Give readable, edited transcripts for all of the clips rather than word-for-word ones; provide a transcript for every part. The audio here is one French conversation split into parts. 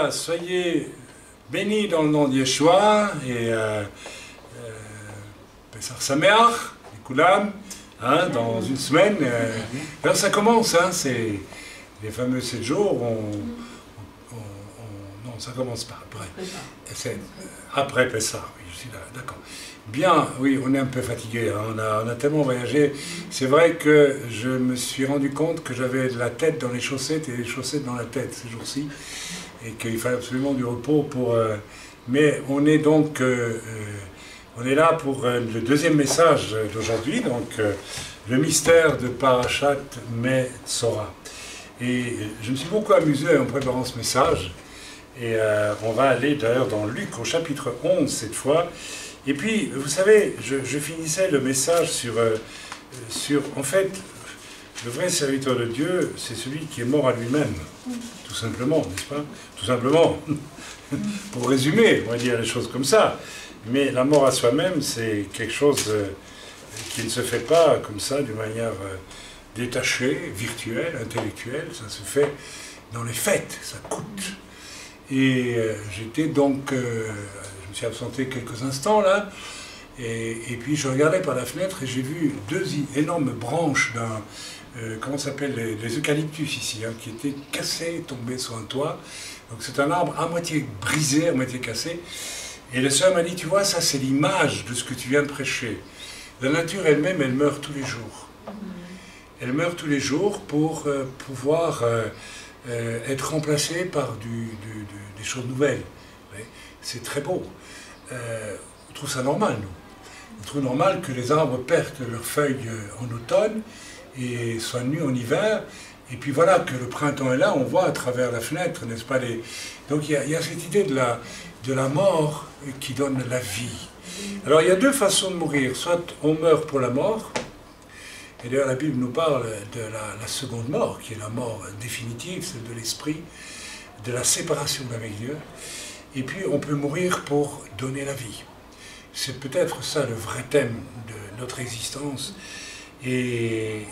Bien, soyez bénis dans le nom de Yeshua et Pessah Sameach, Koulam, hein, dans une semaine. Là, ça commence, hein, c'est les fameux 7 jours. Non, ça commence pas après. C'est après Pessah, oui, je suis là, d'accord. Bien, oui, on est un peu fatigué, hein, on a tellement voyagé. C'est vrai que je me suis rendu compte que j'avais la tête dans les chaussettes et les chaussettes dans la tête ces jours-ci, et qu'il fallait absolument du repos pour... mais on est donc... on est là pour le deuxième message d'aujourd'hui, donc le mystère de Parashat Metzora. Et je me suis beaucoup amusé en préparant ce message, et on va aller d'ailleurs dans Luc au chapitre 11 cette fois. Et puis, vous savez, je finissais le message sur, en fait, le vrai serviteur de Dieu, c'est celui qui est mort à lui-même, tout simplement, n'est-ce pas? Tout simplement, pour résumer, on va dire les choses comme ça. Mais la mort à soi-même, c'est quelque chose qui ne se fait pas comme ça, d'une manière détachée, virtuelle, intellectuelle. Ça se fait dans les faits, ça coûte. Et j'étais donc... je me suis absenté quelques instants là, et puis je regardais par la fenêtre et j'ai vu deux énormes branches d'un, comment ça s'appelle, les eucalyptus ici, hein, qui étaient cassées, tombées sur un toit. Donc c'est un arbre à moitié brisé, à moitié cassé. Et le Seigneur m'a dit, tu vois, ça c'est l'image de ce que tu viens de prêcher. La nature elle-même, elle meurt tous les jours. Elle meurt tous les jours pour pouvoir être remplacée par des choses nouvelles. C'est très beau. On trouve ça normal, nous. On trouve normal que les arbres perdent leurs feuilles en automne et soient nus en hiver. Et puis voilà, que le printemps est là, on voit à travers la fenêtre, n'est-ce pas? Donc il y a cette idée de la mort qui donne la vie. Alors il y a deux façons de mourir. Soit on meurt pour la mort, et d'ailleurs la Bible nous parle de la seconde mort, qui est la mort définitive, celle de l'esprit, de la séparation d'avec Dieu. Et puis on peut mourir pour donner la vie. C'est peut-être ça le vrai thème de notre existence. Et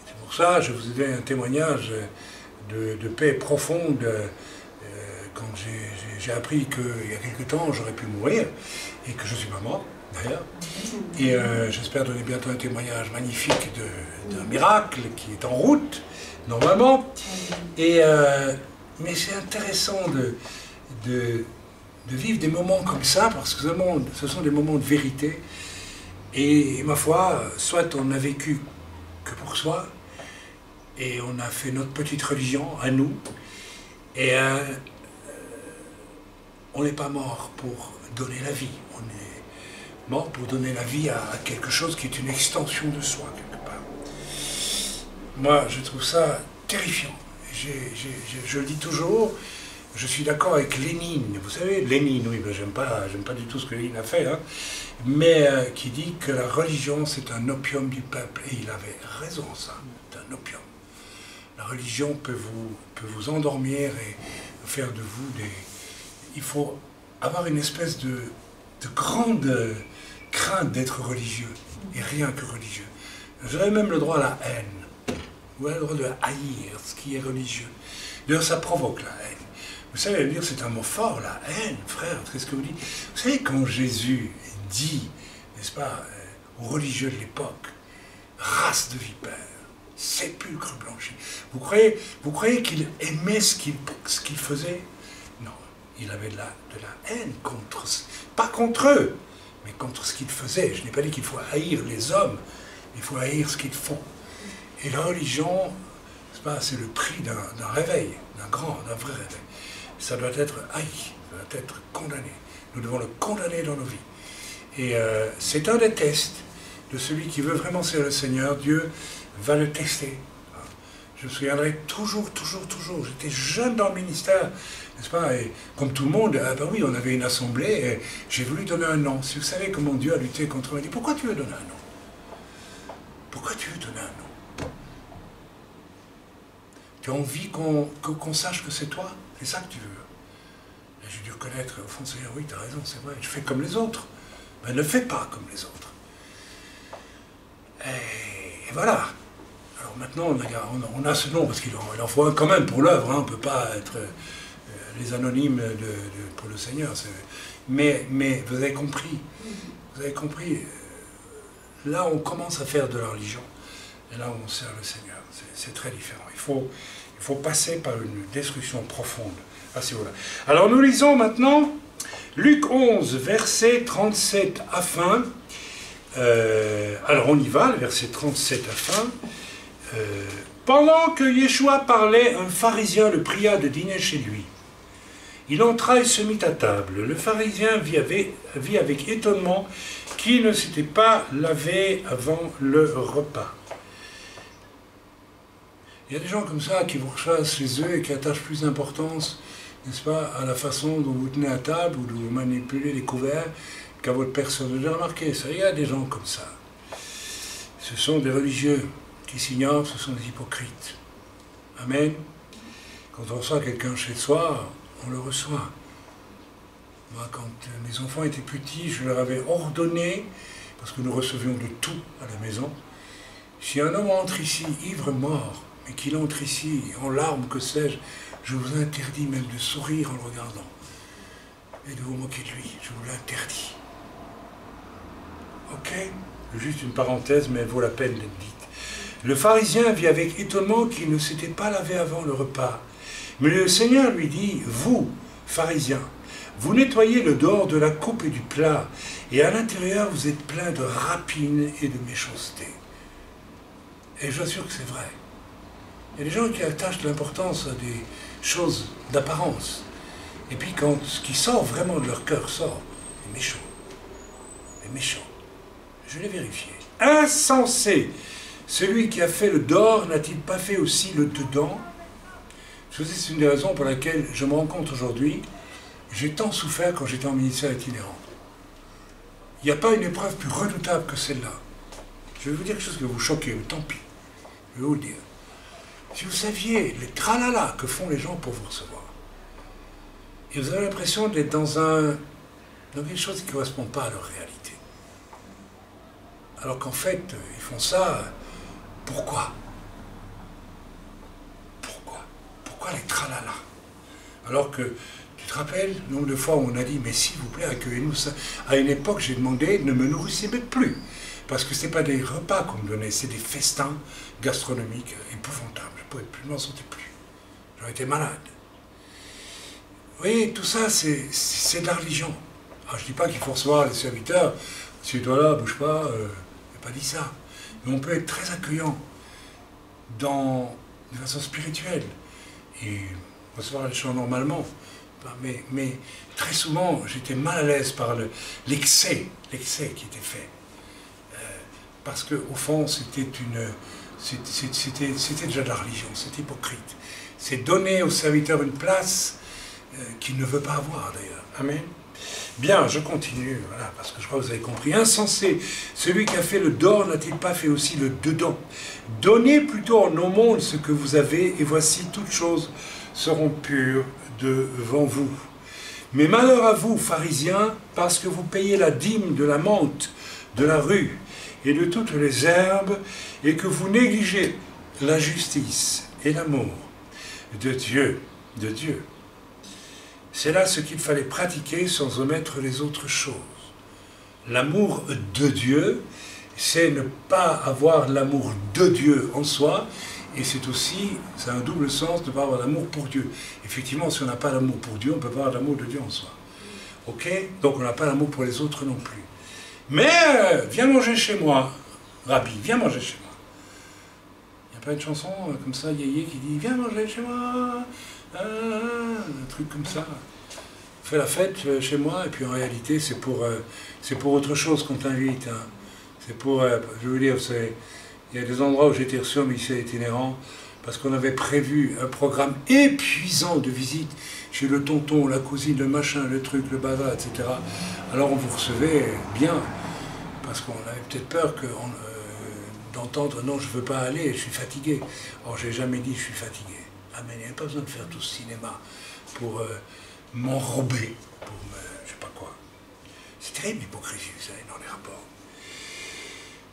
c'est pour ça que je vous ai donné un témoignage de paix profonde quand j'ai appris qu'il y a quelque temps j'aurais pu mourir et que je suis pas mort d'ailleurs. Et j'espère donner bientôt un témoignage magnifique d'un miracle qui est en route normalement. Et, mais c'est intéressant de vivre des moments comme ça, parce que ce sont des moments de vérité. Et ma foi, soit on n'a vécu que pour soi, et on a fait notre petite religion à nous, et on n'est pas mort pour donner la vie, on est mort pour donner la vie à quelque chose qui est une extension de soi, quelque part. Moi, je trouve ça terrifiant. Je le dis toujours, je suis d'accord avec Lénine. Vous savez, Lénine, oui, ben j'aime pas du tout ce que Lénine a fait, hein, mais qui dit que la religion, c'est un opium du peuple. Et il avait raison, ça, c'est un opium. La religion peut vous endormir et faire de vous des... Il faut avoir une espèce de grande crainte d'être religieux, et rien que religieux. Vous avez même le droit à la haine. Vous avez le droit de haïr ce qui est religieux. D'ailleurs, ça provoque la haine. Vous savez, dire c'est un mot fort, la haine, frère, qu'est-ce que vous dites? Vous savez, quand Jésus dit, n'est-ce pas, aux religieux de l'époque, race de vipères, sépulcre blanchi, vous croyez qu'il aimait ce qu'il faisait? Non, il avait de la haine pas contre eux, mais contre ce qu'ils faisaient. Je n'ai pas dit qu'il faut haïr les hommes, il faut haïr ce qu'ils font. Et la religion, c'est le prix d'un réveil, d'un vrai réveil. Ça doit être haï, ça doit être condamné. Nous devons le condamner dans nos vies. Et c'est un des tests de celui qui veut vraiment servir le Seigneur. Dieu va le tester. Je me souviendrai toujours. J'étais jeune dans le ministère, n'est-ce pas? Et comme tout le monde, ah ben oui, on avait une assemblée, et j'ai voulu donner un nom. Si vous savez comment Dieu a lutté contre moi, il dit, pourquoi tu veux donner un nom? Pourquoi tu veux donner un nom? Tu as envie qu'on sache que c'est toi? C'est ça que tu veux. Et j'ai dû reconnaître, au fond, Seigneur, oui, tu as raison, c'est vrai, je fais comme les autres. Mais ne fais pas comme les autres. Et voilà. Alors maintenant, on a ce nom, parce qu'il en faut un quand même pour l'œuvre, hein. On ne peut pas être les anonymes pour le Seigneur. Mais vous avez compris. Vous avez compris. Là, on commence à faire de la religion. Et là, on sert le Seigneur. C'est très différent. Il faut passer par une destruction profonde à ce niveau-là. Alors, nous lisons maintenant Luc 11, verset 37 à fin. Alors, on y va, le verset 37 à fin. Pendant que Yeshua parlait, un pharisien le pria de dîner chez lui. Il entra et se mit à table. Le pharisien vit avec étonnement qu'il ne s'était pas lavé avant le repas. Il y a des gens comme ça qui vous reçoivent chez eux et qui attachent plus d'importance, n'est-ce pas, à la façon dont vous tenez à table ou dont vous manipulez les couverts qu'à votre personne. Vous avez remarqué ça, il y a des gens comme ça. Ce sont des religieux qui s'ignorent, ce sont des hypocrites. Amen. Quand on reçoit quelqu'un chez soi, on le reçoit. Moi, quand mes enfants étaient petits, je leur avais ordonné, parce que nous recevions de tout à la maison, si un homme entre ici, ivre mort, mais qu'il entre ici en larmes, que sais-je, je vous interdis même de sourire en le regardant et de vous moquer de lui. Je vous l'interdis. Ok? Juste une parenthèse, mais elle vaut la peine d'être dite. Le pharisien vit avec étonnement qu'il ne s'était pas lavé avant le repas. Mais le Seigneur lui dit, vous, pharisiens, vous nettoyez le dehors de la coupe et du plat, et à l'intérieur vous êtes plein de rapines et de méchanceté. Et je vous assure que c'est vrai. Il y a des gens qui attachent de l'importance à des choses d'apparence. Et puis quand ce qui sort vraiment de leur cœur sort, c'est méchant. C'est méchant. Je l'ai vérifié. Insensé! Celui qui a fait le dehors n'a-t-il pas fait aussi le dedans? Je vous dis, c'est une des raisons pour laquelle je me rends compte aujourd'hui, j'ai tant souffert quand j'étais en ministère itinérant. Il n'y a pas une épreuve plus redoutable que celle-là. Je vais vous dire quelque chose qui va vous choquer, mais tant pis. Je vais vous le dire. Si vous saviez les tralala que font les gens pour vous recevoir, et vous avez l'impression d'être dans quelque chose qui ne correspond pas à leur réalité. Alors qu'en fait, ils font ça, pourquoi? Pourquoi les tralala? Alors que, tu te rappelles, le nombre de fois où on a dit, mais s'il vous plaît, accueillez-nous ça. À une époque, j'ai demandé, ne me nourrissez même plus. Parce que ce n'est pas des repas qu'on me donnait, c'est des festins gastronomiques épouvantables. Je ne pouvais plus, je m'en sentais plus. J'aurais été malade. Vous voyez, tout ça, c'est de la religion. Alors, je ne dis pas qu'il faut recevoir les serviteurs, si toi là, bouge pas, je n'ai pas dit ça. Mais on peut être très accueillant de façon spirituelle et recevoir les gens normalement. Mais très souvent, j'étais mal à l'aise par l'excès qui était fait. Parce qu'au fond, c'était déjà de la religion, c'est hypocrite. C'est donner au serviteur une place qu'il ne veut pas avoir d'ailleurs. Amen. Bien, je continue, voilà, parce que je crois que vous avez compris. Insensé, celui qui a fait le dehors n'a-t-il pas fait aussi le dedans? Donnez plutôt en au monde ce que vous avez, et voici toutes choses seront pures devant vous. Mais malheur à vous, pharisiens, parce que vous payez la dîme de la menthe, de la rue et de toutes les herbes, et que vous négligez la justice et l'amour de Dieu. C'est là ce qu'il fallait pratiquer sans omettre les autres choses. L'amour de Dieu, c'est ne pas avoir l'amour de Dieu en soi, et c'est aussi, c'est un double sens de ne pas avoir l'amour pour Dieu. Effectivement, si on n'a pas l'amour pour Dieu, on ne peut pas avoir l'amour de Dieu en soi. Ok? Donc on n'a pas l'amour pour les autres non plus. Mais viens manger chez moi, Rabbi, viens manger chez moi. Il n'y a pas une chanson comme ça, Yéyé, qui dit « Viens manger chez moi ». Un truc comme ça. On fait la fête chez moi, et puis en réalité, c'est pour autre chose qu'on t'invite. Hein. C'est pour, je veux dire, il y a des endroits où j'ai été reçu en ministère itinérant, parce qu'on avait prévu un programme épuisant de visites chez le tonton, la cousine, le machin, le truc, le bazar, etc. Alors on vous recevait bien, parce qu'on avait peut-être peur d'entendre « Non, je ne veux pas aller, je suis fatigué ». Or, je n'ai jamais dit « Je suis fatigué ». Ah, mais il n'y a pas besoin de faire tout ce cinéma pour m'enrober, pour je sais pas quoi. C'est terrible l'hypocrisie, vous savez, dans les rapports.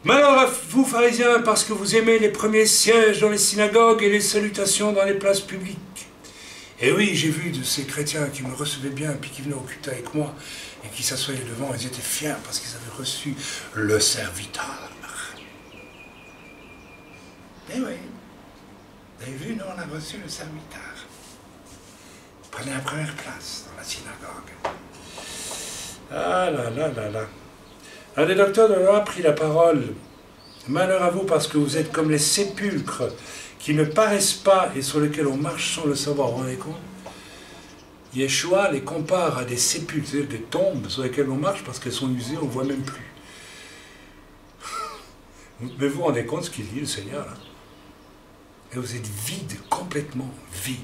Malheur à vous, pharisiens, parce que vous aimez les premiers sièges dans les synagogues et les salutations dans les places publiques. Et oui, j'ai vu de ces chrétiens qui me recevaient bien, puis qui venaient au culte avec moi, et qui s'assoyaient devant, ils étaient fiers parce qu'ils avaient reçu le serviteur. Eh oui, vous avez vu, nous on a reçu le serviteur. Prenez la première place dans la synagogue. Ah là là là là. Un des docteurs de la loi a pris la parole. Malheur à vous parce que vous êtes comme les sépulcres qui ne paraissent pas et sur lesquels on marche sans le savoir. Vous vous rendez compte? Yeshua les compare à des sépulcres, c'est-à-dire des tombes sur lesquelles on marche parce qu'elles sont usées, on ne voit même plus. Mais vous vous rendez compte ce qu'il dit, le Seigneur, là? Et vous êtes vide, complètement vide.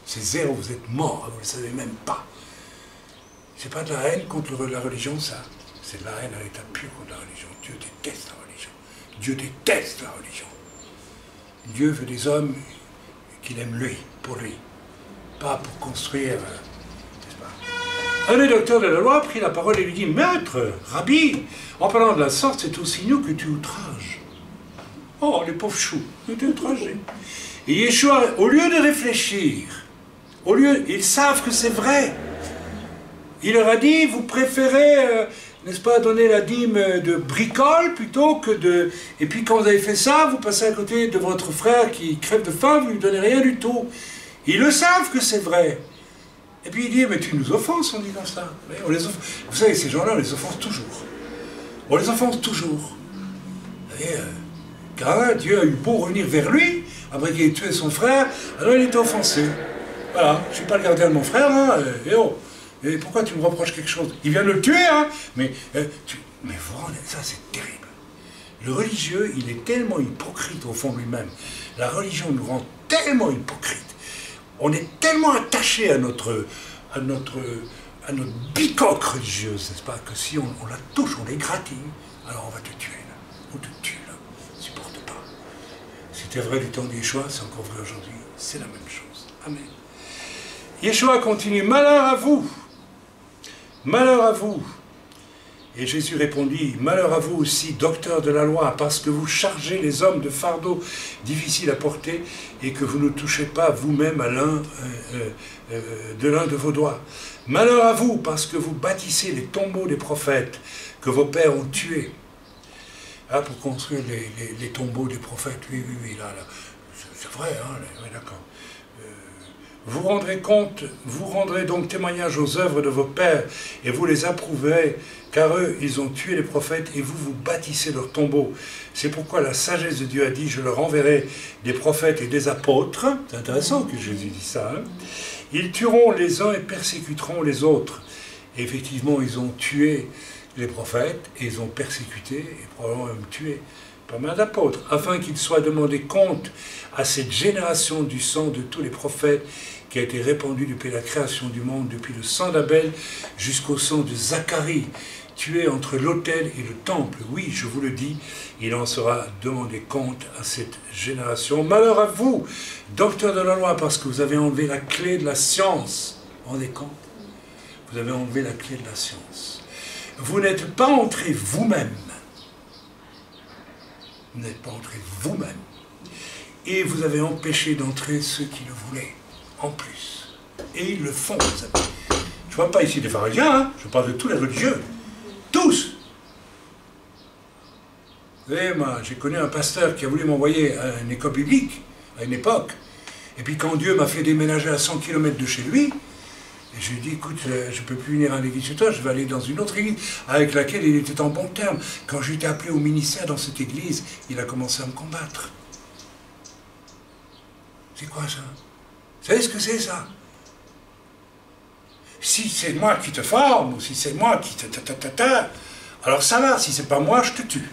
C'est zéro, vous êtes mort, vous ne le savez même pas. C'est pas de la haine contre la religion, ça. C'est de la haine à l'état pur contre la religion. Dieu déteste la religion. Dieu déteste la religion. Dieu veut des hommes qu'il aime lui, pour lui. Pas pour construire, n'est-ce pas? Un des docteurs de la loi prit la parole et lui dit, Maître, Rabbi, en parlant de la sorte, c'est aussi nous que tu outrages. Oh, les pauvres choux, ils étaient outragés. Et Yeshua, au lieu de réfléchir, ils savent que c'est vrai. Il leur a dit, vous préférez, n'est-ce pas, donner la dîme de bricole plutôt que de... Et puis quand vous avez fait ça, vous passez à côté de votre frère qui crève de faim, vous ne lui donnez rien du tout. Ils le savent que c'est vrai. Et puis il dit, mais tu nous offenses, on dit comme ça. Vous savez, ces gens-là, on les offense toujours. On les offense toujours. Vous voyez, car Dieu a eu beau revenir vers lui, après qu'il ait tué son frère, alors il était offensé. Voilà, je ne suis pas le gardien de mon frère, hein, et oh. Et pourquoi tu me reproches quelque chose? Il vient de le tuer, hein? Mais vous rendez, ça c'est terrible. Le religieux, il est tellement hypocrite au fond de lui-même. La religion nous rend tellement hypocrite. On est tellement attaché à notre bicoque religieuse, n'est-ce pas? Que si on la touche, on l'égratigne, alors on va te tuer, là. On te tue, là. On ne supporte pas. C'était vrai du temps de Yeshua, c'est encore vrai aujourd'hui. C'est la même chose. Amen. Yeshua continue, malheur à vous! Malheur à vous! Et Jésus répondit, malheur à vous aussi, docteurs de la loi, parce que vous chargez les hommes de fardeaux difficiles à porter et que vous ne touchez pas vous-même à l'un de vos doigts. Malheur à vous, parce que vous bâtissez les tombeaux des prophètes que vos pères ont tués. Ah, pour construire les tombeaux des prophètes, oui, là. C'est vrai, hein, oui, d'accord. Vous rendrez donc témoignage aux œuvres de vos pères, et vous les approuverez, car eux, ils ont tué les prophètes, et vous bâtissez leurs tombeaux. C'est pourquoi la sagesse de Dieu a dit, je leur enverrai des prophètes et des apôtres. C'est intéressant que Jésus dise ça. Hein. Ils tueront les uns et persécuteront les autres. Et effectivement, ils ont tué les prophètes, et ils ont persécuté, et probablement même tué pas mal d'apôtres, afin qu'il soit demandé compte à cette génération du sang de tous les prophètes qui a été répandu depuis la création du monde, depuis le sang d'Abel jusqu'au sang de Zacharie, tué entre l'autel et le temple. Oui, je vous le dis, il en sera demandé compte à cette génération. Malheur à vous, docteurs de la loi, parce que vous avez enlevé la clé de la science. Vous vous rendez compte? Vous avez enlevé la clé de la science. Vous n'êtes pas entrés vous-même. Vous n'êtes pas entrés vous-même. Et vous avez empêché d'entrer ceux qui le voulaient, en plus. Et ils le font, vous savez. Je ne parle pas ici des pharisiens, hein, je parle de tous les religieux. Tous. Vous savez, moi, j'ai connu un pasteur qui a voulu m'envoyer à une école biblique, à une époque. Et puis quand Dieu m'a fait déménager à 100 km de chez lui, je lui ai dit, écoute, je ne peux plus venir à l'église chez toi, je vais aller dans une autre église avec laquelle il était en bon terme. Quand j'ai été appelé au ministère dans cette église, il a commencé à me combattre. C'est quoi ça? Vous savez ce que c'est ça? Si c'est moi qui te forme, ou si c'est moi qui alors ça va, si c'est pas moi, je te tue.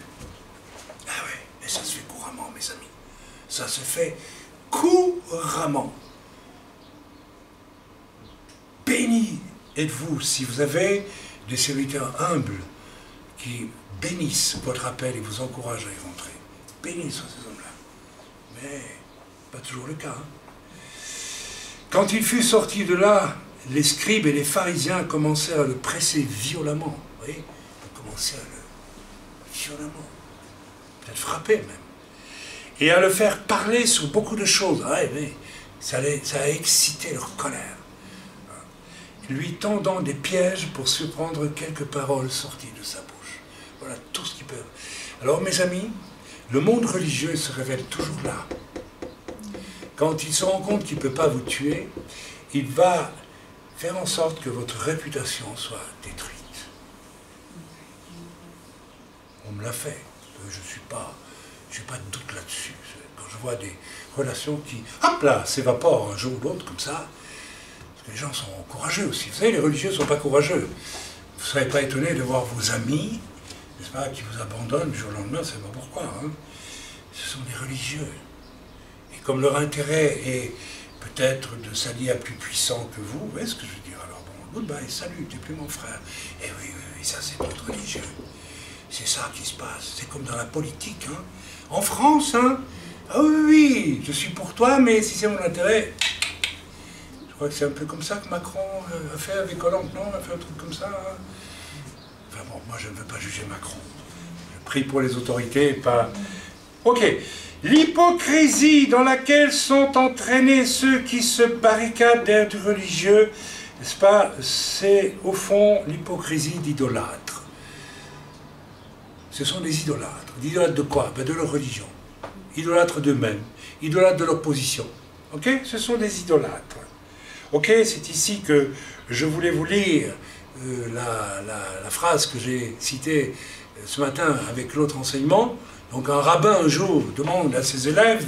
Ah oui, mais ça se fait couramment, mes amis. Ça se fait couramment. Béni êtes-vous si vous avez des serviteurs humbles qui bénissent votre appel et vous encouragent à y rentrer. Bénis soient ces hommes-là. Mais pas toujours le cas. Hein. Quand il fut sorti de là, les scribes et les pharisiens commencèrent à le presser violemment. Vous voyez, ils commencèrent à le violemment, peut-être frapper même, et à le faire parler sur beaucoup de choses. Ah, mais Ça a excité leur colère, lui tendant des pièges pour surprendre quelques paroles sorties de sa bouche. Voilà tout ce qu'ils peuvent. Alors mes amis, le monde religieux se révèle toujours là. Quand il se rend compte qu'il ne peut pas vous tuer, il va faire en sorte que votre réputation soit détruite. On me l'a fait. Je n'ai pas de doute là-dessus. Quand je vois des relations qui, hop là, s'évaporent un jour ou l'autre comme ça, parce que les gens sont courageux aussi. Vous savez, les religieux ne sont pas courageux. Vous ne serez pas étonné de voir vos amis, n'est-ce pas, qui vous abandonnent du jour au lendemain, c'est pas pourquoi. Hein. Ce sont des religieux. Et comme leur intérêt est peut-être de s'allier à plus puissant que vous voyez ce que je veux dire? Alors bon, goodbye, salut, t'es plus mon frère. Et oui, ça c'est notre religieux. C'est ça qui se passe. C'est comme dans la politique. Hein. En France, hein. Ah oui, je suis pour toi, mais si c'est mon intérêt... Je crois que c'est un peu comme ça que Macron a fait avec Hollande, non? On a fait un truc comme ça. Hein. Enfin bon, moi je ne veux pas juger Macron. Je prie pour les autorités, pas... Ok. L'hypocrisie dans laquelle sont entraînés ceux qui se barricadent derrière du religieux, n'est-ce pas? C'est au fond l'hypocrisie d'idolâtres. Ce sont des idolâtres. Idolâtres de quoi? Ben de leur religion. Idolâtres d'eux-mêmes. Idolâtres de leur position. Ok? Ce sont des idolâtres. Ok? C'est ici que je voulais vous lire la phrase que j'ai citée ce matin avec l'autre enseignement. Donc un rabbin un jour demande à ses élèves,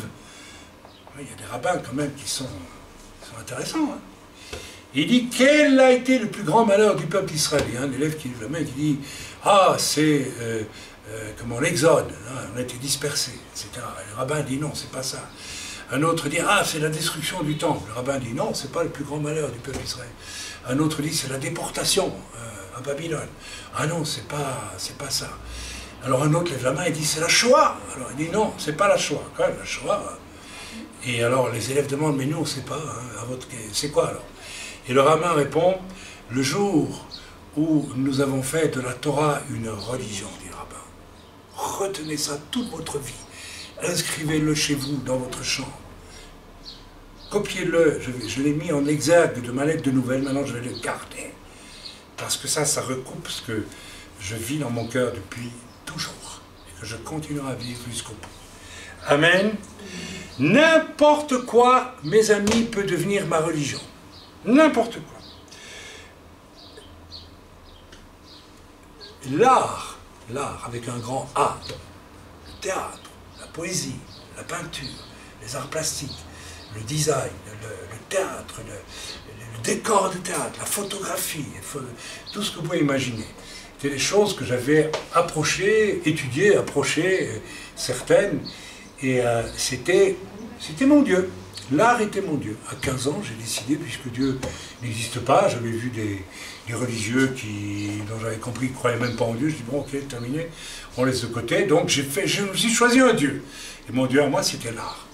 il y a des rabbins quand même qui sont intéressants, hein. Il dit, quel a été le plus grand malheur du peuple d'Israël? Il y a un élève qui lève la main qui dit, ah c'est comment l'exode, hein, on a été dispersés, etc. Et le rabbin dit non, c'est pas ça. Un autre dit, ah c'est la destruction du temple. Le rabbin dit non, c'est pas le plus grand malheur du peuple d'Israël. Un autre dit, c'est la déportation à Babylone. Ah non, c'est pas ça. Alors un autre lève la main et dit c'est la Shoah. Alors il dit non, c'est pas la Shoah. Quand même, la Shoah. Et alors les élèves demandent mais nous on ne sait pas. Hein, c'est quoi alors? Et le rabbin répond le jour où nous avons fait de la Torah une religion, dit le rabbin. Retenez ça toute votre vie. Inscrivez-le chez vous dans votre chambre. Copiez-le. Je l'ai mis en exergue de ma lettre de nouvelles. Maintenant je vais le garder parce que ça recoupe ce que je vis dans mon cœur depuis toujours, et que je continuerai à vivre jusqu'au bout. Amen. N'importe quoi, mes amis, peut devenir ma religion. N'importe quoi. L'art avec un grand A, le théâtre, la poésie, la peinture, les arts plastiques, le design, le théâtre, le décor de théâtre, la photographie, tout ce que vous pouvez imaginer. C'était des choses que j'avais étudiées, certaines, et c'était mon Dieu. L'art était mon Dieu. À 15 ans, j'ai décidé, puisque Dieu n'existe pas, j'avais vu des religieux dont j'avais compris qu'ils ne croyaient même pas en Dieu, je dis bon ok, terminé, on laisse de côté, donc je me suis choisi un Dieu. Et mon Dieu à moi, c'était l'art.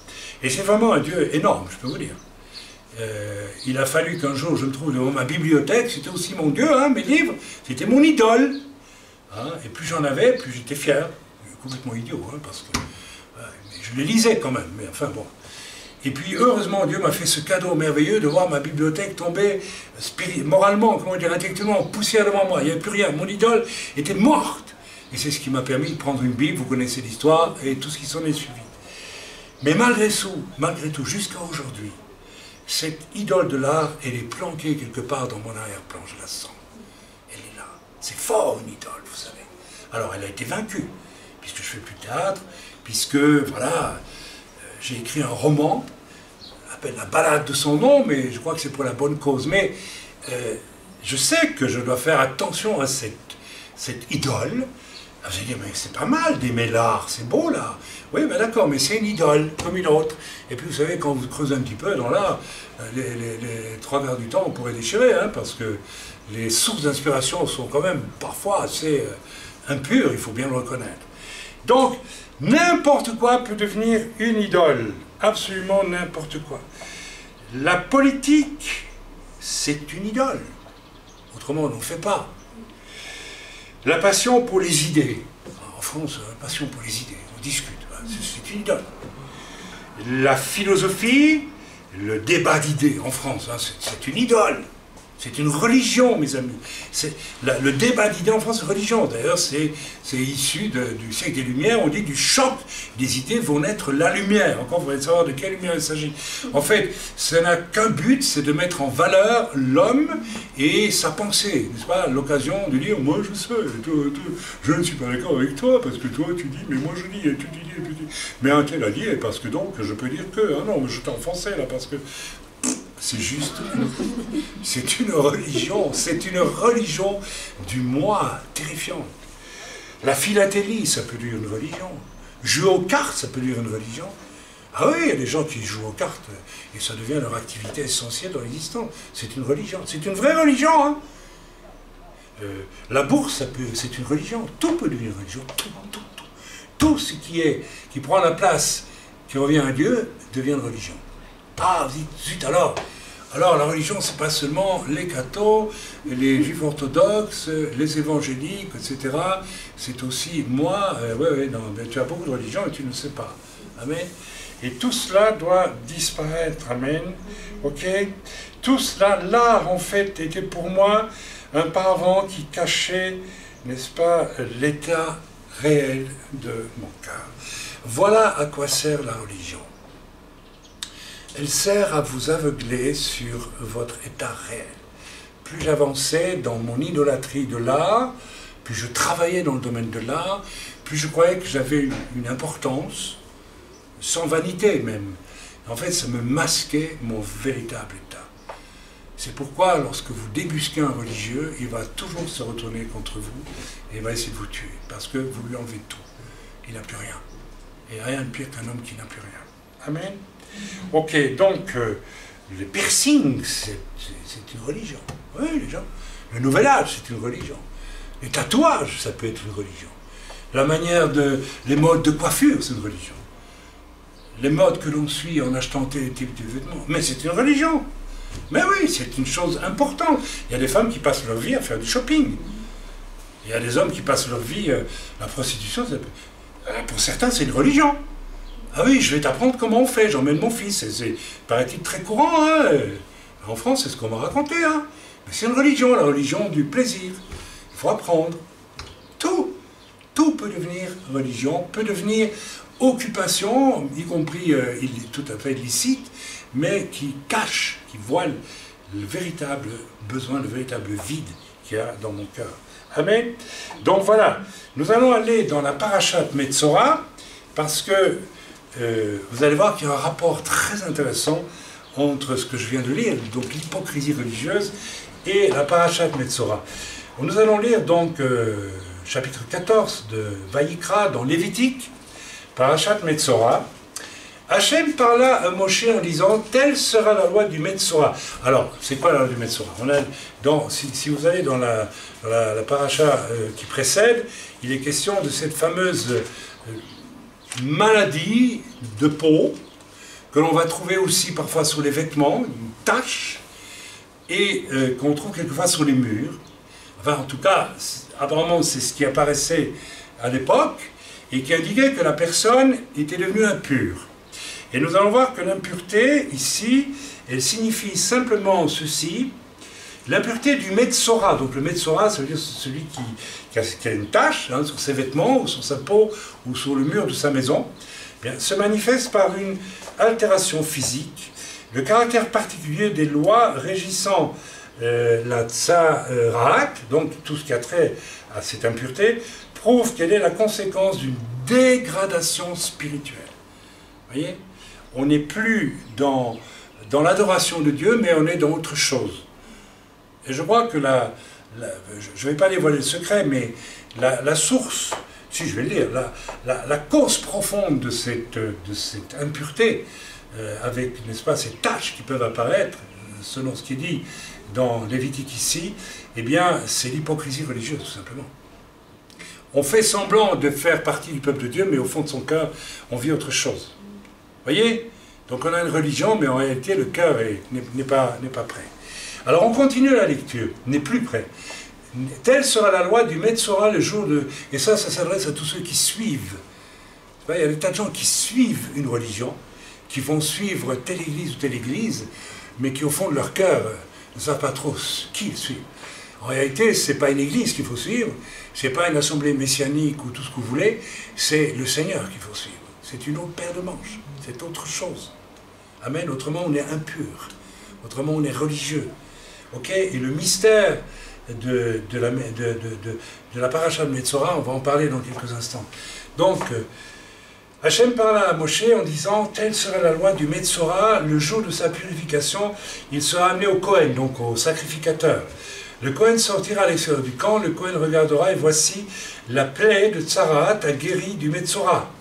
Et c'est vraiment un Dieu énorme, je peux vous dire. Il a fallu qu'un jour je me trouve devant ma bibliothèque, c'était aussi mon Dieu, hein, mes livres, c'était mon idole. Hein, et plus j'en avais, plus j'étais fier. Complètement idiot, hein, parce que je les lisais quand même, mais enfin bon. Et puis heureusement Dieu m'a fait ce cadeau merveilleux de voir ma bibliothèque tomber moralement, comment dire, intellectuellement, poussière devant moi, il n'y avait plus rien, mon idole était morte. Et c'est ce qui m'a permis de prendre une Bible, vous connaissez l'histoire, et tout ce qui s'en est suivi. Mais malgré tout, jusqu'à aujourd'hui, cette idole de l'art, elle est planquée quelque part dans mon arrière-plan, je la sens. Elle est là. C'est fort une idole, vous savez. Alors elle a été vaincue, puisque je ne fais plus de théâtre, puisque, voilà, j'ai écrit un roman, appelle La Ballade de son nom, mais je crois que c'est pour la bonne cause. Mais je sais que je dois faire attention à cette idole. Alors, vous allez dire, mais c'est pas mal d'aimer l'art, c'est beau là. Oui, ben d'accord, mais c'est une idole, comme une autre. Et puis vous savez, quand vous creusez un petit peu dans l'art, les trois quarts du temps, on pourrait déchirer, hein, parce que les sources d'inspiration sont quand même parfois assez impures, il faut bien le reconnaître. Donc, n'importe quoi peut devenir une idole, absolument n'importe quoi. La politique, c'est une idole. Autrement, on n'en fait pas. La passion pour les idées. En France, la passion pour les idées, on discute. C'est une idole. La philosophie, le débat d'idées en France, hein, c'est une idole. C'est une religion, mes amis. Le débat d'idées en France, c'est une religion. D'ailleurs, c'est issu du siècle des Lumières. On dit du choc des idées vont naître la lumière. Encore, il faudrait savoir de quelle lumière il s'agit. En fait, ça n'a qu'un but, c'est de mettre en valeur l'homme et sa pensée. N'est-ce pas? L'occasion de dire, moi je sais, je ne suis pas d'accord avec toi, parce que toi tu dis, mais moi je dis, et tu dis, et tu dis. Mais un tel a dit, et parce que donc, je peux dire que, ah non, mais je t'ai enfoncé là, parce que... C'est juste, c'est une religion du moi terrifiante. La philatélie, ça peut dire une religion. Jouer aux cartes, ça peut dire une religion. Ah oui, il y a des gens qui jouent aux cartes et ça devient leur activité essentielle dans l'existence. C'est une religion, c'est une vraie religion. Hein. La bourse, c'est une religion. Tout peut devenir une religion. Tout ce qui prend la place, qui revient à Dieu, devient une religion. Ah, zut, alors la religion, c'est pas seulement les cathos, les juifs orthodoxes, les évangéliques, etc. C'est aussi moi, non, mais tu as beaucoup de religions et tu ne sais pas. Amen. Et tout cela doit disparaître. Amen. Ok. Tout cela, l'art, en fait, était pour moi un paravent qui cachait, n'est-ce pas, l'état réel de mon cœur. Voilà à quoi sert la religion. Elle sert à vous aveugler sur votre état réel. Plus j'avançais dans mon idolâtrie de l'art, plus je travaillais dans le domaine de l'art, plus je croyais que j'avais une importance, sans vanité même. En fait, ça me masquait mon véritable état. C'est pourquoi, lorsque vous débusquez un religieux, il va toujours se retourner contre vous et il va essayer de vous tuer, parce que vous lui enlevez tout. Il n'a plus rien. Et rien de pire qu'un homme qui n'a plus rien. Amen. Ok, donc, le piercing, c'est une religion. Oui, les gens. Le nouvel âge, c'est une religion. Les tatouages, ça peut être une religion. La manière les modes de coiffure, c'est une religion. Les modes que l'on suit en achetant tel type de vêtements, mais c'est une religion. Mais oui, c'est une chose importante. Il y a des femmes qui passent leur vie à faire du shopping. Il y a des hommes qui passent leur vie à la prostitution. Pour certains, c'est une religion. Ah oui, je vais t'apprendre comment on fait, j'emmène mon fils. C'est, paraît-il, très courant. Hein. En France, c'est ce qu'on m'a raconté. Hein. Mais c'est une religion, la religion du plaisir. Il faut apprendre. Tout peut devenir religion, peut devenir occupation, y compris tout à fait illicite, mais qui cache, qui voile le véritable besoin, le véritable vide qu'il y a dans mon cœur. Amen. Donc voilà, nous allons aller dans la parashat Metzora, parce que vous allez voir qu'il y a un rapport très intéressant entre ce que je viens de lire, donc l'hypocrisie religieuse, et la parashat Metzora. Nous allons lire donc chapitre 14 de Vaïkra dans Lévitique, parashat Metzora. Hachem parla à Moshe en disant « Telle sera la loi du Metzora ». Alors, c'est quoi la loi du Metzora? Si vous allez dans la paracha qui précède, il est question de cette fameuse maladie de peau que l'on va trouver aussi parfois sur les vêtements, une tache, et qu'on trouve quelquefois sur les murs. Enfin, en tout cas, apparemment, c'est ce qui apparaissait à l'époque et qui indiquait que la personne était devenue impure. Et nous allons voir que l'impureté, ici, elle signifie simplement ceci, l'impureté du Metzora. Donc le Metzora, ça veut dire celui qui a une tache hein, sur ses vêtements, ou sur sa peau, ou sur le mur de sa maison, bien, se manifeste par une altération physique. Le caractère particulier des lois régissant la Tsarak, donc tout ce qui a trait à cette impureté, prouve qu'elle est la conséquence d'une dégradation spirituelle. Vous voyez? On n'est plus dans l'adoration de Dieu, mais on est dans autre chose. Et je crois que je ne vais pas dévoiler le secret, mais la source, si je vais le dire, la cause profonde de cette impureté, avec, n'est-ce pas, ces taches qui peuvent apparaître, selon ce qui est dit dans Lévitique ici, eh bien, c'est l'hypocrisie religieuse, tout simplement. On fait semblant de faire partie du peuple de Dieu, mais au fond de son cœur, on vit autre chose. Vous voyez? Donc on a une religion, mais en réalité, le cœur n'est pas prêt. Alors on continue la lecture, n'est plus prêt. Telle sera la loi du Metzora le jour de... Et ça s'adresse à tous ceux qui suivent. Il y a des tas de gens qui suivent une religion, qui vont suivre telle église ou telle église, mais qui au fond de leur cœur ne savent pas trop qui ils suivent. En réalité, ce n'est pas une église qu'il faut suivre, ce n'est pas une assemblée messianique ou tout ce que vous voulez, c'est le Seigneur qu'il faut suivre. C'est une autre paire de manches, c'est autre chose. Amen. Autrement, on est impur. Autrement, on est religieux. Ok. Et le mystère de la paracha de Metzora, on va en parler dans quelques instants. Donc, Hachem parla à Moshe en disant « Telle sera la loi du Metzora, le jour de sa purification, il sera amené au Kohen, donc au sacrificateur. Le Kohen sortira à l'extérieur du camp, le Kohen regardera et voici la plaie de Tsaraat a guéri du Metzora. »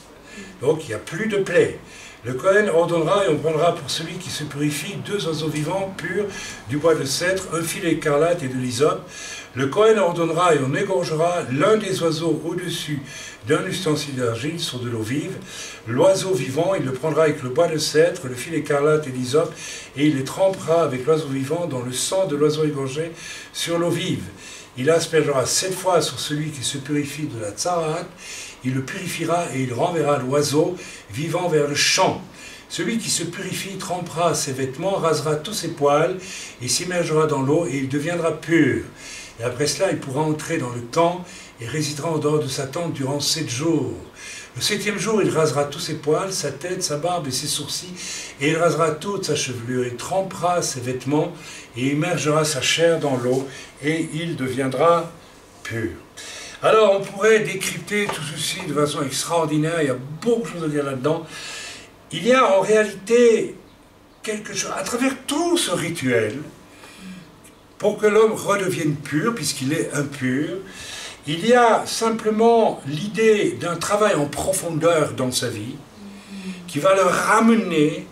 Donc il n'y a plus de plaie. Le Kohen ordonnera et on prendra pour celui qui se purifie 2 oiseaux vivants purs du bois de cèdre, un filet écarlate et de l'hysope. Le Kohen ordonnera et on égorgera l'un des oiseaux au-dessus d'un ustensile d'argile sur de l'eau vive. L'oiseau vivant, il le prendra avec le bois de cèdre, le filet écarlate et l'hysope, et il les trempera avec l'oiseau vivant dans le sang de l'oiseau égorgé sur l'eau vive. Il aspergera 7 fois sur celui qui se purifie de la tsaraat, il le purifiera et il renverra l'oiseau vivant vers le champ. Celui qui se purifie trempera ses vêtements, rasera tous ses poils et s'immergera dans l'eau et il deviendra pur. Et après cela, il pourra entrer dans le camp et résidera en dehors de sa tente durant 7 jours. Le 7e jour, il rasera tous ses poils, sa tête, sa barbe et ses sourcils, et il rasera toute sa chevelure, il trempera ses vêtements et immergera sa chair dans l'eau, et il deviendra pur. Alors, on pourrait décrypter tout ceci de façon extraordinaire, il y a beaucoup de choses à dire là-dedans. Il y a en réalité quelque chose, à travers tout ce rituel, pour que l'homme redevienne pur, puisqu'il est impur, il y a simplement l'idée d'un travail en profondeur dans sa vie, qui va le ramener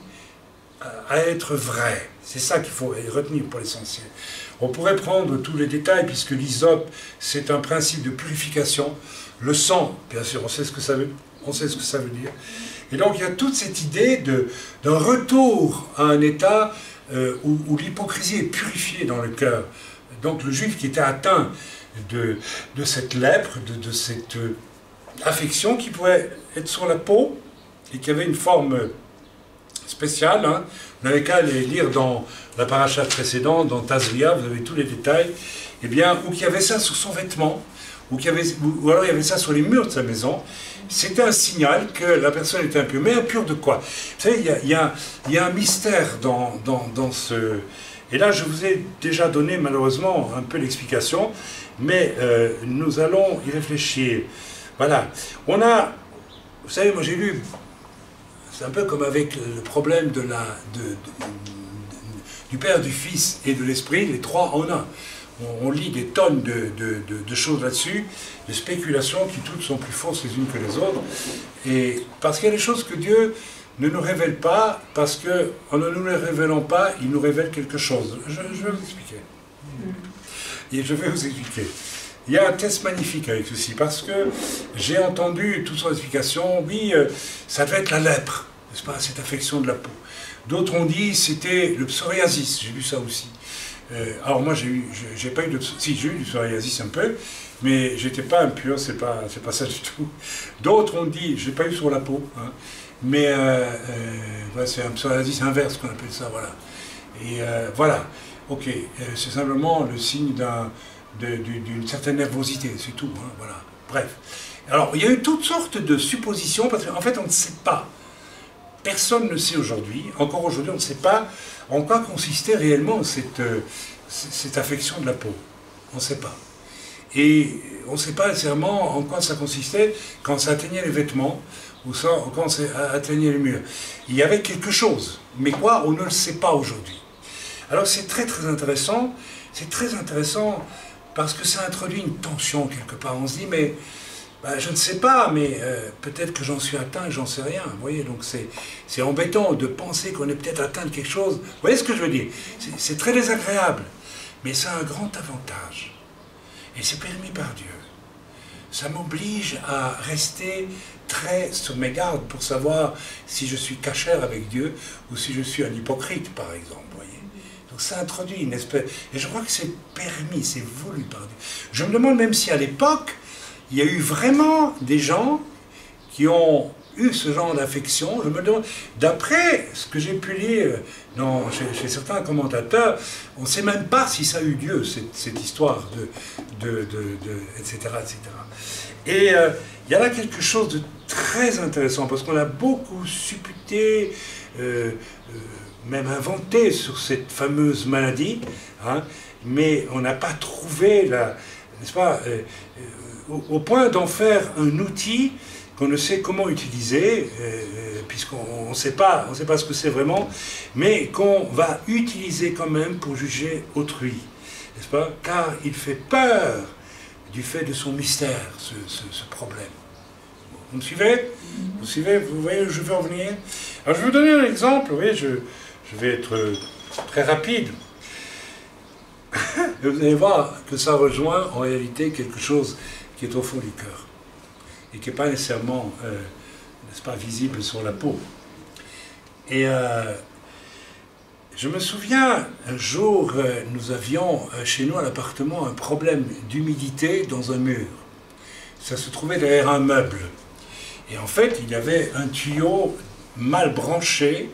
à être vrai. C'est ça qu'il faut retenir pour l'essentiel. On pourrait prendre tous les détails, puisque l'hysope, c'est un principe de purification. Le sang, bien sûr, on sait ce que ça veut dire. Et donc, il y a toute cette idée d'un retour à un état où l'hypocrisie est purifiée dans le cœur. Donc, le juif qui était atteint de cette lèpre, de cette affection qui pouvait être sur la peau, et qui avait une forme spéciale, hein. Vous n'avez qu'à les lire dans la paracha précédente, dans Tazria, vous avez tous les détails, eh bien, ou qu'il y avait ça sur son vêtement, ou alors il y avait ça sur les murs de sa maison, c'était un signal que la personne était impure. Mais impure de quoi? Vous savez, il y a un mystère dans ce... Et là, je vous ai déjà donné malheureusement un peu l'explication, mais nous allons y réfléchir. Voilà. On a... Vous savez, moi j'ai lu... C'est un peu comme avec le problème du Père, du Fils et de l'Esprit, les trois en un. On lit des tonnes de choses là-dessus, de spéculations qui toutes sont plus fausses les unes que les autres. Et parce qu'il y a des choses que Dieu ne nous révèle pas, parce qu'en ne nous les révélant pas, il nous révèle quelque chose. Je vais vous expliquer. Et je vais vous expliquer. Il y a un test magnifique avec ceci, parce que j'ai entendu toutes sortes d'explications. Oui, ça devait être la lèpre, n'est-ce pas, cette affection de la peau. D'autres ont dit c'était le psoriasis, j'ai vu ça aussi. Alors moi, j'ai pas eu de... Si, j'ai eu du psoriasis un peu, mais j'étais pas impur, c'est pas ça du tout. D'autres ont dit, j'ai pas eu sur la peau, hein, mais ouais, c'est un psoriasis inverse qu'on appelle ça, voilà. Et voilà, ok, c'est simplement le signe d'une certaine nervosité, c'est tout, hein, voilà. Bref. Alors, il y a eu toutes sortes de suppositions, parce qu'en fait, on ne sait pas. Personne ne sait aujourd'hui, encore aujourd'hui, on ne sait pas en quoi consistait réellement cette affection de la peau. On ne sait pas. Et on ne sait pas nécessairement en quoi ça consistait quand ça atteignait les vêtements ou quand ça atteignait les murs. Il y avait quelque chose, mais quoi, on ne le sait pas aujourd'hui. Alors c'est très très intéressant, parce que ça introduit une tension quelque part. On se dit, mais ben, je ne sais pas, mais peut-être que j'en suis atteint, j'en sais rien. Vous voyez, donc c'est embêtant de penser qu'on est peut-être atteint de quelque chose. Vous voyez ce que je veux dire? C'est très désagréable, mais ça a un grand avantage. Et c'est permis par Dieu. Ça m'oblige à rester très sur mes gardes pour savoir si je suis cachère avec Dieu ou si je suis un hypocrite, par exemple. Vous voyez. Donc ça introduit une espèce... Et je crois que c'est permis, c'est voulu par Dieu. Je me demande même si à l'époque, il y a eu vraiment des gens qui ont eu ce genre d'affection. Je me demande, d'après ce que j'ai pu lire chez certains commentateurs, on ne sait même pas si ça a eu lieu, cette histoire etc., etc. Et il y a là quelque chose de très intéressant, parce qu'on a beaucoup supputé, même inventé sur cette fameuse maladie, hein, mais on n'a pas trouvé, n'est-ce pas, au point d'en faire un outil qu'on ne sait comment utiliser, puisqu'on ne sait pas ce que c'est vraiment, mais qu'on va utiliser quand même pour juger autrui, n'est-ce pas? Car il fait peur du fait de son mystère, ce problème. Vous me suivez? Vous suivez? Vous voyez où je veux en venir? Alors je vais vous donner un exemple, vous voyez, je vais être très rapide. Et vous allez voir que ça rejoint en réalité quelque chose qui est au fond du cœur et qui n'est pas nécessairement, n'est-ce pas, visible sur la peau. Et je me souviens, un jour, nous avions chez nous à l'appartement un problème d'humidité dans un mur. Ça se trouvait derrière un meuble. Et en fait, il y avait un tuyau mal branché,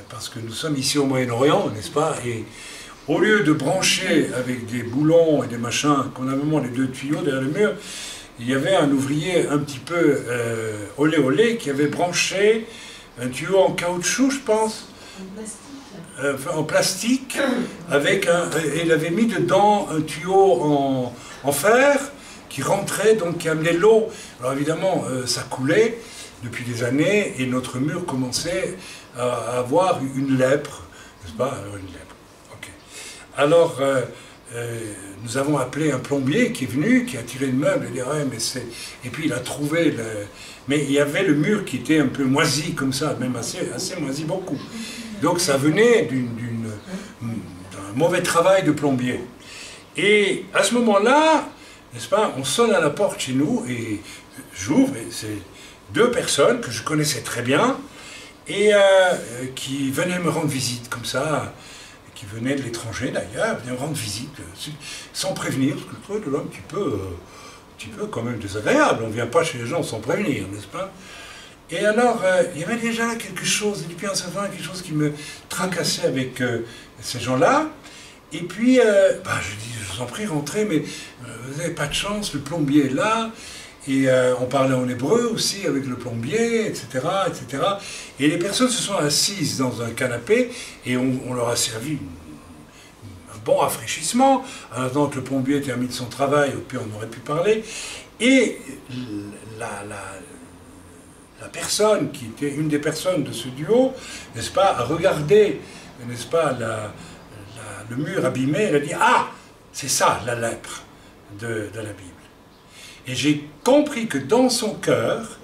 parce que nous sommes ici au Moyen-Orient, n'est-ce pas? Et au lieu de brancher avec des boulons et des machins, qu'on a vraiment les deux tuyaux derrière le mur, il y avait un ouvrier un petit peu olé olé qui avait branché un tuyau en caoutchouc, je pense, en plastique, avec et il avait mis dedans un tuyau en fer qui rentrait, donc qui amenait l'eau. Alors évidemment, ça coulait depuis des années et notre mur commençait à avoir une lèpre, n'est-ce pas? Une lèpre. Ok. Alors, nous avons appelé un plombier qui est venu, qui a tiré le meuble et dit ouais, mais c'est. Et puis il a trouvé le. Mais il y avait le mur qui était un peu moisi comme ça, même assez moisi beaucoup. Donc ça venait d'un mauvais travail de plombier. Et à ce moment-là, n'est-ce pas, on sonne à la porte chez nous et j'ouvre et c'est deux personnes que je connaissais très bien et qui venaient me rendre visite comme ça, qui venaient de l'étranger d'ailleurs, venaient me rendre visite sans prévenir, parce que je trouvais de l'homme un petit peu quand même désagréable. On ne vient pas chez les gens sans prévenir, n'est-ce pas? Et alors, il y avait déjà quelque chose, et depuis un certain temps, quelque chose qui me tracassait avec ces gens-là. Et puis, je dis, je vous en prie, rentrez, mais vous n'avez pas de chance, le plombier est là. Et on parlait en hébreu aussi avec le plombier, etc., etc. Et les personnes se sont assises dans un canapé et on leur a servi un bon rafraîchissement. En attendant que le plombier termine son travail, puis on aurait pu parler. Et la personne qui était une des personnes de ce duo, n'est-ce pas, a regardé, n'est-ce pas, le mur abîmé, elle a dit « Ah, c'est ça la lèpre de la Bible ». Et j'ai compris que dans son cœur,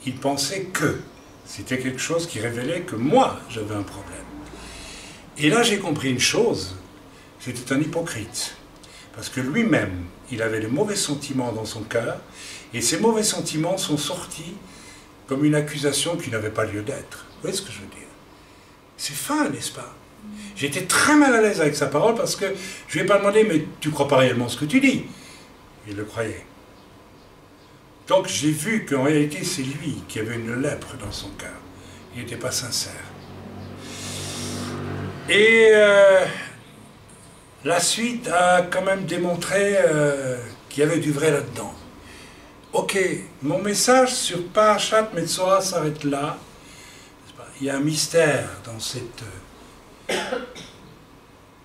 il pensait que c'était quelque chose qui révélait que moi, j'avais un problème. Et là, j'ai compris une chose, c'était un hypocrite. Parce que lui-même, il avait de mauvais sentiments dans son cœur, et ces mauvais sentiments sont sortis comme une accusation qui n'avait pas lieu d'être. Vous voyez ce que je veux dire? C'est fin, n'est-ce pas? J'étais très mal à l'aise avec sa parole parce que je ne lui ai pas demandé « Mais tu ne crois pas réellement ce que tu dis ?» Il le croyait. Donc j'ai vu qu'en réalité c'est lui qui avait une lèpre dans son cœur. Il n'était pas sincère. Et la suite a quand même démontré qu'il y avait du vrai là-dedans. Ok, mon message sur Parashat Metzora s'arrête là. Il y a un mystère dans cette...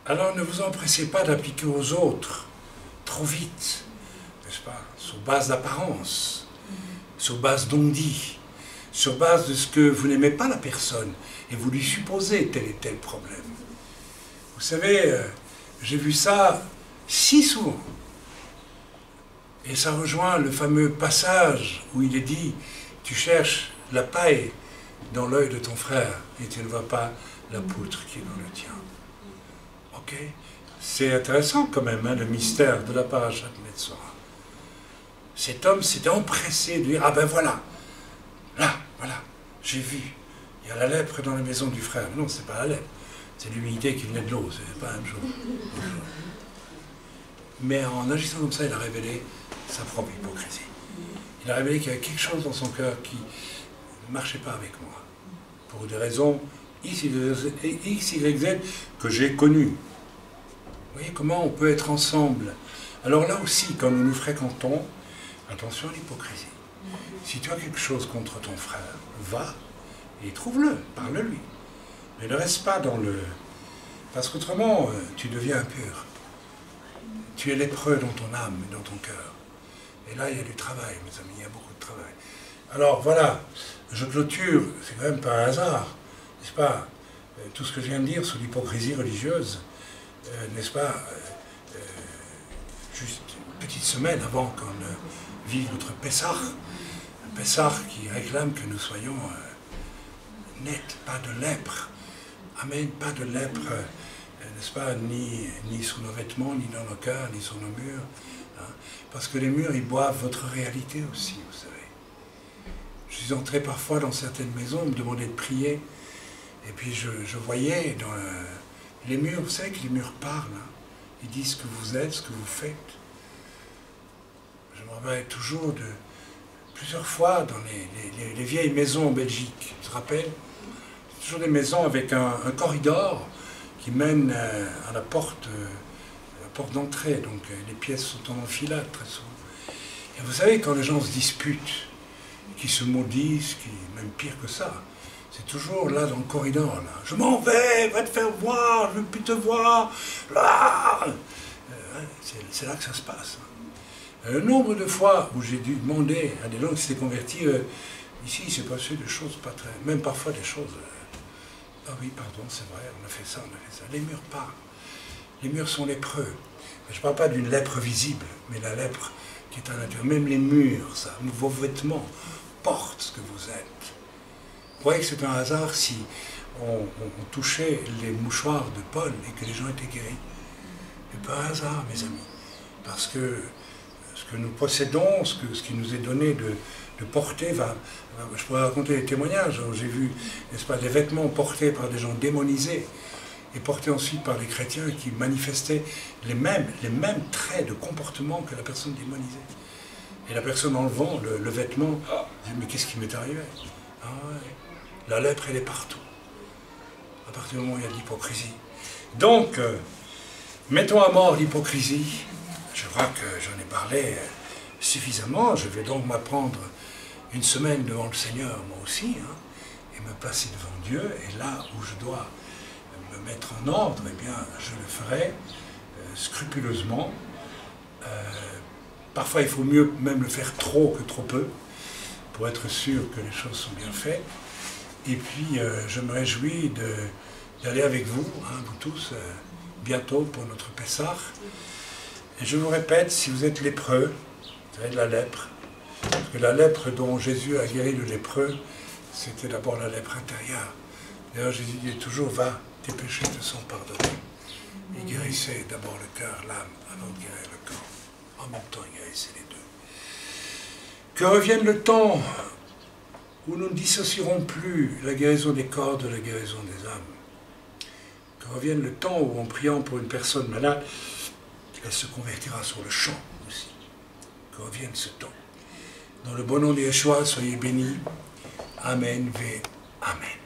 Alors ne vous empressez pas d'appliquer aux autres trop vite, n'est-ce pas, sur base d'apparence, sur base d'on-dit, sur base de ce que vous n'aimez pas la personne et vous lui supposez tel et tel problème. Vous savez, j'ai vu ça si souvent. Et ça rejoint le fameux passage où il est dit « Tu cherches la paille dans l'œil de ton frère et tu ne vois pas la poutre qui est dans le tien. » Ok? C'est intéressant quand même, hein, le mystère de la Parashat Metzora. Cet homme s'était empressé de dire « Ah ben voilà, là, voilà, j'ai vu, il y a la lèpre dans la maison du frère. » Non, c'est pas la lèpre, c'est l'humidité qui venait de l'eau, c'est pas la même chose. Mais en agissant comme ça, il a révélé sa propre hypocrisie. Il a révélé qu'il y avait quelque chose dans son cœur marchez pas avec moi. Pour des raisons X, Y, Z que j'ai connues. Vous voyez comment on peut être ensemble. Alors là aussi, quand nous nous fréquentons, attention à l'hypocrisie. Si tu as quelque chose contre ton frère, va et trouve-le, parle-lui. Mais ne reste pas dans le... Parce qu'autrement, tu deviens impur. Tu es lépreux dans ton âme, dans ton cœur. Et là, il y a du travail, mes amis, il y a beaucoup de travail. Alors voilà, je clôture, c'est quand même pas un hasard, n'est-ce pas, tout ce que je viens de dire sur l'hypocrisie religieuse, n'est-ce pas, juste une petite semaine avant qu'on vive notre Pessah, un Pessah qui réclame que nous soyons nets, pas de lèpre. Amen, pas de lèpre, n'est-ce pas, ni sur nos vêtements, ni dans nos cœurs, ni sur nos murs. Hein, parce que les murs, ils boivent votre réalité aussi, vous savez. Je suis entré parfois dans certaines maisons, on me demandait de prier, et puis je voyais dans les murs, vous savez que les murs parlent, hein, ils disent ce que vous êtes, ce que vous faites. Je me rappelle toujours de plusieurs fois dans les vieilles maisons en Belgique, tu te rappelles? Toujours des maisons avec un corridor qui mène à la porte d'entrée, donc les pièces sont en enfilade très souvent. Et vous savez, quand les gens se disputent, qui se maudissent, même pire que ça, c'est toujours là dans le corridor, là. Je m'en vais, va te faire voir, je ne veux plus te voir, là. C'est là que ça se passe. Le nombre de fois où j'ai dû demander à des gens qui s'étaient convertis, ici il s'est passé des choses pas très, même parfois des choses... Ah oui, pardon, c'est vrai, on a fait ça, on a fait ça. Les murs parlent. Les murs sont lépreux. Je ne parle pas d'une lèpre visible, mais la lèpre qui est à l'intérieur. Même les murs, ça, vos vêtements portent ce que vous êtes. Vous voyez que c'est un hasard si on touchait les mouchoirs de Paul et que les gens étaient guéris. C'est pas un hasard, mes amis. Parce que ce que nous possédons, ce qui nous est donné de porter, je pourrais raconter des témoignages où j'ai vu, n'est-ce pas, des vêtements portés par des gens démonisés et portés ensuite par des chrétiens qui manifestaient les mêmes traits de comportement que la personne démonisée. Et la personne enlevant le vêtement, dit, mais qu'est-ce qui m'est arrivé? Ah ouais, la lèpre, elle est partout. À partir du moment où il y a de l'hypocrisie. Donc, mettons à mort l'hypocrisie. Je crois que j'en ai parlé suffisamment. Je vais donc m'apprendre une semaine devant le Seigneur, moi aussi, hein, et me placer devant Dieu. Et là où je dois me mettre en ordre, eh bien, je le ferai scrupuleusement. Parfois, il faut mieux même le faire trop que trop peu, pour être sûr que les choses sont bien faites. Et puis, je me réjouis d'aller avec vous, hein, vous tous, bientôt pour notre Pessah. Et je vous répète, si vous êtes lépreux, vous avez de la lèpre, parce que la lèpre dont Jésus a guéri le lépreux, c'était d'abord la lèpre intérieure. D'ailleurs, Jésus dit toujours, va, tes péchés te sont pardonnés. Il guérissait d'abord le cœur, l'âme, avant de guérir le corps. En même temps, il guérissait les deux. Que revienne le temps où nous ne dissocierons plus la guérison des corps de la guérison des âmes. Que revienne le temps où, en priant pour une personne malade, elle se convertira sur le champ aussi. Que revienne ce temps. Dans le bon nom de Yeshua, soyez bénis. Amen, ve Amen.